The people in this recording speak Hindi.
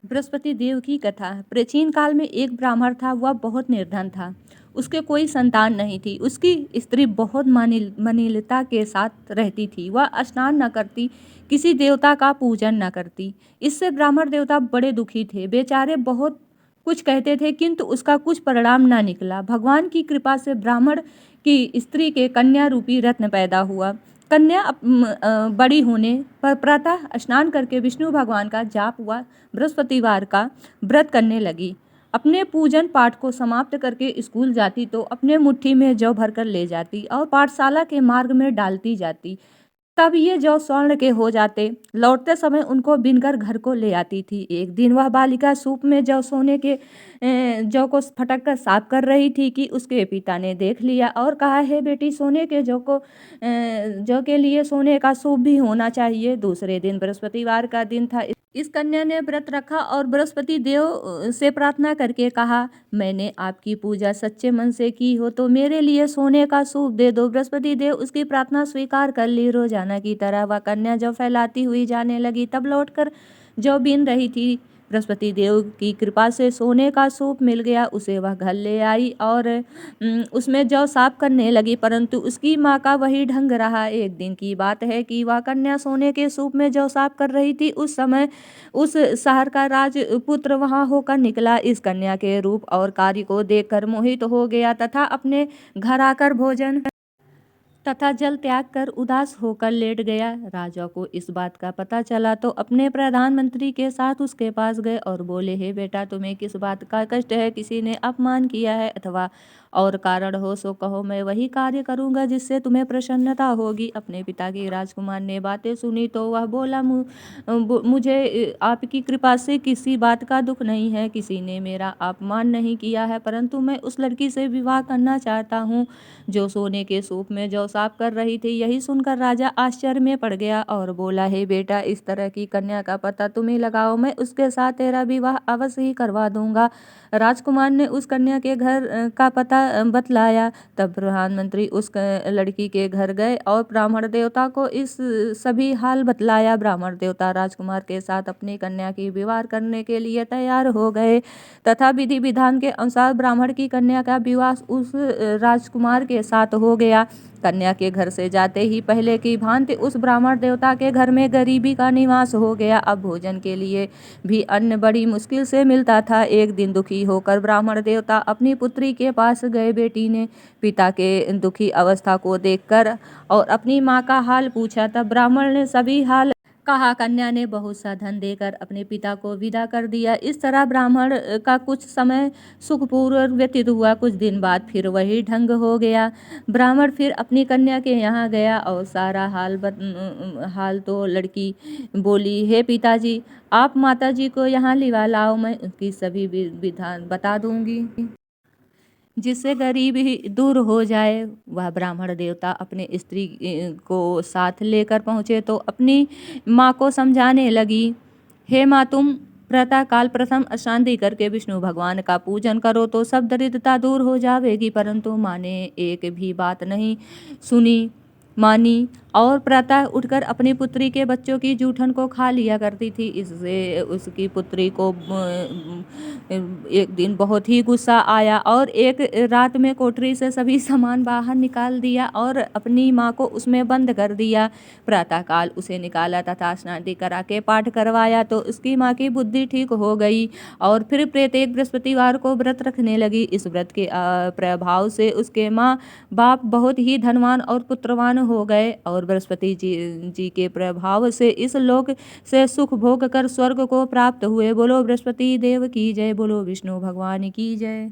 बृहस्पति देव की कथा। प्राचीन काल में एक ब्राह्मण था। वह बहुत निर्धन था। उसके कोई संतान नहीं थी। उसकी स्त्री बहुत मनीलता के साथ रहती थी। वह स्नान न करती, किसी देवता का पूजन न करती। इससे ब्राह्मण देवता बड़े दुखी थे। बेचारे बहुत कुछ कहते थे, किंतु उसका कुछ परिणाम न निकला। भगवान की कृपा से ब्राह्मण की स्त्री के कन्या रूपी रत्न पैदा हुआ। कन्या बड़ी होने पर प्रातः स्नान करके विष्णु भगवान का जाप हुआ बृहस्पतिवार का व्रत करने लगी। अपने पूजन पाठ को समाप्त करके स्कूल जाती तो अपने मुट्ठी में जौ भरकर ले जाती और पाठशाला के मार्ग में डालती जाती। तब ये जौ स्वर्ण के हो जाते। लौटते समय उनको बिनकर घर को ले आती थी। एक दिन वह बालिका सूप में जौ को फटक कर साफ कर रही थी कि उसके पिता ने देख लिया और कहा, है बेटी, सोने के जौ के लिए सोने का सूप भी होना चाहिए। दूसरे दिन बृहस्पतिवार का दिन था। इस कन्या ने व्रत रखा और बृहस्पति देव से प्रार्थना करके कहा, मैंने आपकी पूजा सच्चे मन से की हो तो मेरे लिए सोने का सूप दे दो। बृहस्पति देव उसकी प्रार्थना स्वीकार कर ली। रोजाना की तरह वह कन्या जौ फैलाती हुई जाने लगी। तब लौटकर जौ बीन रही थी। बृहस्पति देव की कृपा से सोने का सूप मिल गया। उसे वह घर ले आई और उसमें जौ साफ करने लगी, परंतु उसकी माँ का वही ढंग रहा। एक दिन की बात है कि वह कन्या सोने के सूप में जौ साफ कर रही थी। उस समय उस शहर का राजपुत्र वहां होकर निकला। इस कन्या के रूप और कार्य को देखकर मोहित हो गया तथा अपने घर आकर भोजन तथा जल त्याग कर उदास होकर लेट गया। राजा को इस बात का पता चला तो अपने प्रधानमंत्री के साथ उसके पास गए और बोले, हे बेटा, तुम्हें किस बात का कष्ट है? किसी ने अपमान किया है अथवा और कारण हो सो कहो, मैं वही कार्य करूंगा जिससे तुम्हें प्रसन्नता होगी। अपने पिता की राजकुमार ने बातें सुनी तो वह बोला, मुझे आपकी कृपा से किसी बात का दुख नहीं है। किसी ने मेरा अपमान नहीं किया है, परंतु मैं उस लड़की से विवाह करना चाहता हूँ जो सोने के सूप में जौ साफ कर रही थी। यही सुनकर राजा आश्चर्य में पड़ गया और बोला, हे बेटा, इस तरह की कन्या का पता तुम ही लगाओ, मैं उसके साथ तेरा विवाह अवश्य ही करवा दूंगा। राजकुमार ने उस कन्या के घर का पता बतलाया। तब प्रधानमंत्री उस लड़की के घर गए और ब्राह्मण देवता को इस सभी हाल बतलाया। ब्राह्मण देवता राजकुमार के साथ अपनी कन्या की विवाह करने के लिए तैयार हो गए तथा विधि विधान के अनुसार ब्राह्मण की कन्या का विवाह उस राजकुमार के साथ हो गया। कन्या के घर से जाते ही पहले की भांति उस ब्राह्मण देवता के घर में गरीबी का निवास हो गया। अब भोजन के लिए भी अन्न बड़ी मुश्किल से मिलता था। एक दिन दुखी होकर ब्राह्मण देवता अपनी पुत्री के पास गए। बेटी ने पिता के दुखी अवस्था को देखकर और अपनी माँ का हाल पूछा। तब ब्राह्मण ने सभी हाल कहा। कन्या ने बहुत सा धन देकर अपने पिता को विदा कर दिया। इस तरह ब्राह्मण का कुछ समय सुखपूर्वक व्यतीत हुआ। कुछ दिन बाद फिर वही ढंग हो गया। ब्राह्मण फिर अपनी कन्या के यहाँ गया और सारा हाल तो लड़की बोली, हे पिताजी, आप माताजी को यहाँ लिवा लाओ, मैं उनकी सभी विधान बता दूंगी जिससे गरीबी दूर हो जाए। वह ब्राह्मण देवता अपने स्त्री को साथ लेकर पहुँचे तो अपनी माँ को समझाने लगी, हे माँ, तुम प्रातः काल प्रथम स्नान करके विष्णु भगवान का पूजन करो तो सब दरिद्रता दूर हो जाएगी। परंतु माँ ने एक भी बात नहीं मानी और प्रातः उठकर अपनी पुत्री के बच्चों की जूठन को खा लिया करती थी। इससे उसकी पुत्री को एक दिन बहुत ही गुस्सा आया और एक रात में कोठरी से सभी सामान बाहर निकाल दिया और अपनी माँ को उसमें बंद कर दिया। प्रातःकाल उसे निकाला तथा स्नान करा के पाठ करवाया तो उसकी माँ की बुद्धि ठीक हो गई और फिर प्रत्येक बृहस्पतिवार को व्रत रखने लगी। इस व्रत के प्रभाव से उसके माँ बाप बहुत ही धनवान और पुत्रवान हो गए और बृहस्पति जी के प्रभाव से इस लोक से सुख भोग कर स्वर्ग को प्राप्त हुए। बोलो बृहस्पति देव की जय। बोलो विष्णु भगवान की जय।